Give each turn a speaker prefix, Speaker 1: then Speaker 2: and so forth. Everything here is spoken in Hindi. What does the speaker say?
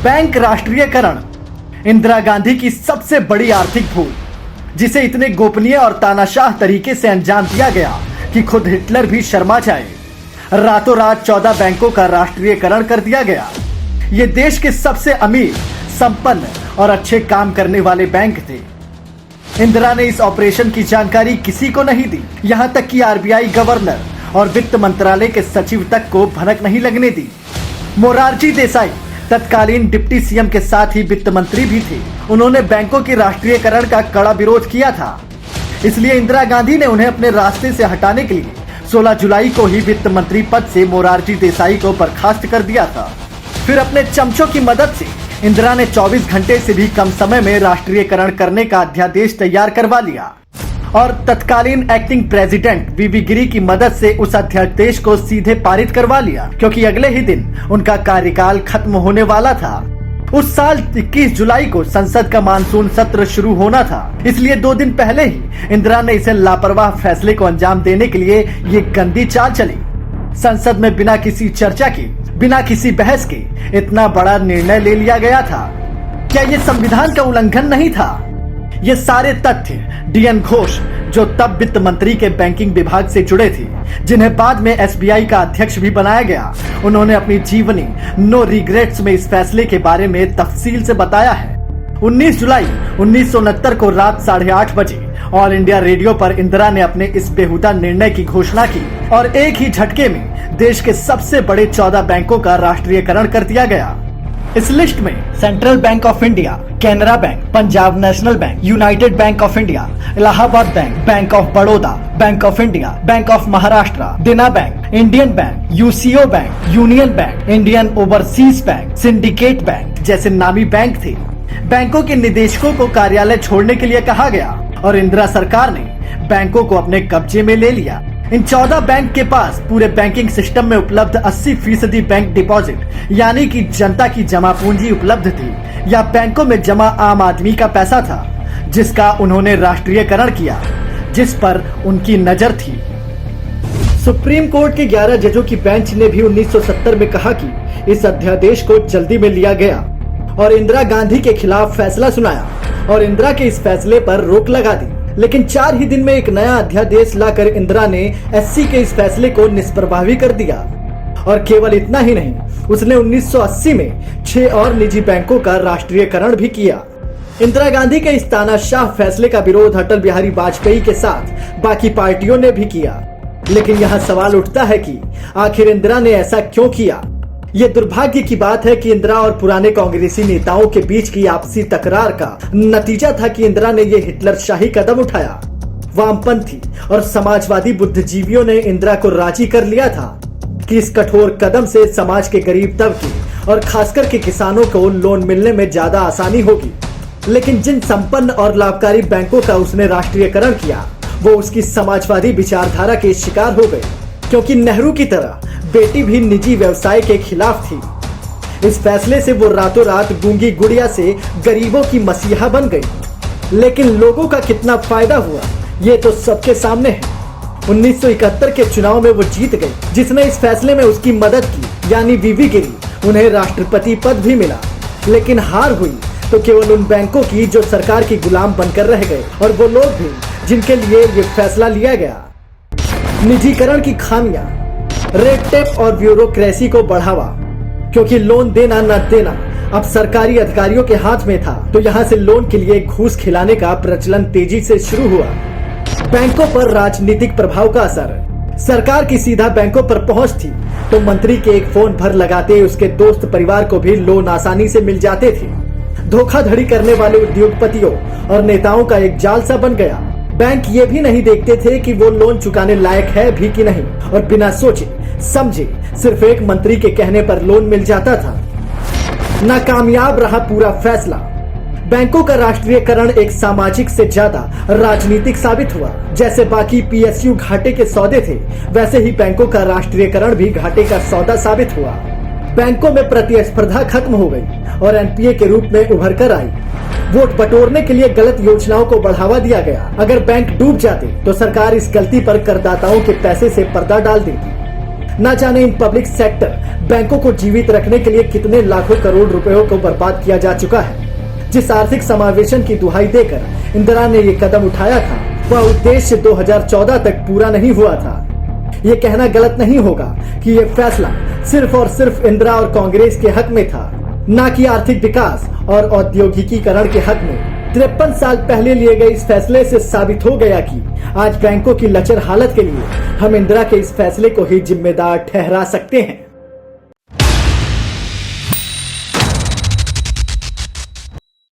Speaker 1: बैंक राष्ट्रीयकरण इंदिरा गांधी की सबसे बड़ी आर्थिक भूल, जिसे इतने गोपनीय और तानाशाह तरीके से अंजाम दिया गया कि खुद हिटलर भी शर्मा जाए। रातों रात 14 बैंकों का राष्ट्रीयकरण कर दिया गया। ये देश के सबसे अमीर, संपन्न और अच्छे काम करने वाले बैंक थे। इंदिरा ने इस ऑपरेशन की जानकारी किसी को नहीं दी, यहां तक कि आरबीआई गवर्नर और वित्त मंत्रालय के सचिव तक को भनक नहीं लगने दी। मोरारजी देसाई तत्कालीन डिप्टी सीएम के साथ ही वित्त मंत्री भी थे। उन्होंने बैंकों के राष्ट्रीयकरण का कड़ा विरोध किया था। इसलिए इंदिरा गांधी ने उन्हें अपने रास्ते से हटाने के लिए 16 जुलाई को ही वित्त मंत्री पद से मोरारजी देसाई को बर्खास्त कर दिया था। फिर अपने चमचों की मदद से इंदिरा ने 24 घंटे से भी कम समय में राष्ट्रीयकरण करने का अध्यादेश तैयार करवा लिया और तत्कालीन एक्टिंग प्रेसिडेंट वीवी गिरी की मदद से उस अध्यादेश को सीधे पारित करवा लिया, क्योंकि अगले ही दिन उनका कार्यकाल खत्म होने वाला था। उस साल 21 जुलाई को संसद का मानसून सत्र शुरू होना था, इसलिए 2 दिन पहले ही इंदिरा ने इसे लापरवाह फैसले को अंजाम देने के लिए ये गंदी चाल चली। संसद में बिना किसी चर्चा के, बिना किसी बहस के इतना बड़ा निर्णय ले लिया गया था। क्या ये संविधान का उल्लंघन नहीं था? ये सारे तथ्य डीएन घोष, जो तब वित्त मंत्री के बैंकिंग विभाग से जुड़े थे, जिन्हें बाद में एसबीआई का अध्यक्ष भी बनाया गया, उन्होंने अपनी जीवनी नो रिग्रेट्स में इस फैसले के बारे में तफसील से बताया है। 19 जुलाई 1969 को रात 8:30 बजे ऑल इंडिया रेडियो पर इंदिरा ने अपने इस बेहुदा निर्णय की घोषणा की और एक ही झटके में देश के सबसे बड़े 14 बैंकों का राष्ट्रीयकरण कर दिया गया। इस लिस्ट में central bank of India, Canara bank, Punjab national bank, united bank of India, Allahabad bank, bank of Baroda, bank of India, bank of Maharashtra, Dena bank, Indian bank, UCO bank, union bank, Indian overseas bank, syndicate bank जैसे नामी बैंक थे। बैंकों के निदेशकों को कार्यालय छोड़ने के लिए कहा गया और इंदिरा सरकार ने बैंकों को अपने कब्जे में ले लिया। इन 14 बैंक के पास पूरे बैंकिंग सिस्टम में उपलब्ध 80% बैंक डिपॉजिट, यानी कि जनता की जमा पूंजी उपलब्ध थी, या बैंकों में जमा आम आदमी का पैसा था, जिसका उन्होंने राष्ट्रीयकरण किया, जिस पर उनकी नजर थी। सुप्रीम कोर्ट के 11 जजों की बेंच ने भी 1970 में कहा कि इस अध्यादेश को जल्दी में लिया गया और इंदिरा गांधी के खिलाफ फैसला सुनाया और इंदिरा के इस फैसले पर रोक लगा दी। लेकिन 4 ही दिन में एक नया अध्यादेश लाकर इंदिरा ने एससी के इस फैसले को निष्प्रभावी कर दिया। और केवल इतना ही नहीं, उसने 1980 में 6 और निजी बैंकों का राष्ट्रीयकरण भी किया। इंदिरा गांधी के इस तानाशाह फैसले का विरोध अटल बिहारी वाजपेयी के साथ बाकी पार्टियों ने भी किया। लेकिन यहाँ सवाल उठता है कि आखिर इंदिरा ने ऐसा क्यों किया? ये दुर्भाग्य की बात है कि इंदिरा और पुराने कांग्रेसी नेताओं के बीच की आपसी तकरार का नतीजा था कि इंदिरा ने ये हिटलर शाही कदम उठाया। वामपंथी और समाजवादी बुद्धिजीवियों ने इंदिरा को राजी कर लिया था कि इस कठोर कदम से समाज के गरीब तबके और खासकर के किसानों को लोन मिलने में ज्यादा आसानी होगी। लेकिन जिन संपन्न और लाभकारी बैंकों का उसने राष्ट्रीयकरण किया, वो उसकी समाजवादी विचारधारा के शिकार हो गए, क्योंकि नेहरू की तरह बेटी भी निजी व्यवसाय के खिलाफ थी। इस फैसले से वो रातों रात गूंगी गुड़िया से गरीबों की मसीहा बन गई। लेकिन लोगों का कितना फायदा हुआ, ये तो सबके सामने है। 1971 के चुनाव में वो जीत गई। जिसने इस फैसले में उसकी मदद की, यानी वीवी गिरी, उन्हें राष्ट्रपति पद भी मिला। लेकिन हार हुई तो केवल उन बैंकों की जो सरकार की गुलाम बनकर रह गए, और वो लोग भी जिनके लिए ये फैसला लिया गया। निजीकरण की खामियां, रेड टेप और ब्यूरोक्रेसी को बढ़ावा, क्योंकि लोन देना न देना अब सरकारी अधिकारियों के हाथ में था, तो यहाँ से लोन के लिए घूस खिलाने का प्रचलन तेजी से शुरू हुआ। बैंकों पर राजनीतिक प्रभाव का असर, सरकार की सीधा बैंकों पर पहुंच थी, तो मंत्री के एक फोन भर लगाते उसके दोस्त परिवार को भी लोन आसानी से मिल जाते थे। धोखाधड़ी करने वाले उद्योगपतियों और नेताओं का एक जाल सा बन गया। बैंक ये भी नहीं देखते थे कि वो लोन चुकाने लायक है भी कि नहीं, और बिना सोचे समझे सिर्फ एक मंत्री के कहने पर लोन मिल जाता था। नाकामयाब रहा पूरा फैसला। बैंकों का राष्ट्रीयकरण एक सामाजिक से ज्यादा राजनीतिक साबित हुआ। जैसे बाकी पीएसयू घाटे के सौदे थे, वैसे ही बैंकों का राष्ट्रीयकरण भी घाटे का सौदा साबित हुआ। बैंकों में प्रतिस्पर्धा खत्म हो गई और एनपीए के रूप में उभर कर आई। वोट बटोरने के लिए गलत योजनाओं को बढ़ावा दिया गया। अगर बैंक डूब जाते तो सरकार इस गलती पर करदाताओं के पैसे से पर्दा डाल देती। ना जाने इन पब्लिक सेक्टर बैंकों को जीवित रखने के लिए कितने लाखों करोड़ रुपयों को बर्बाद किया जा चुका है। जिस आर्थिक समावेशन की दुहाई देकर इंदिरा ने ये कदम उठाया था, वह उद्देश्य 2014 तक पूरा नहीं हुआ था। ये कहना गलत नहीं होगा कि ये फैसला सिर्फ और सिर्फ इंदिरा और कांग्रेस के हक में था, ना कि आर्थिक विकास और औद्योगिकीकरण के हक में। 53 साल पहले लिए गए इस फैसले से साबित हो गया कि आज बैंकों की लचर हालत के लिए हम इंदिरा के इस फैसले को ही जिम्मेदार ठहरा सकते हैं।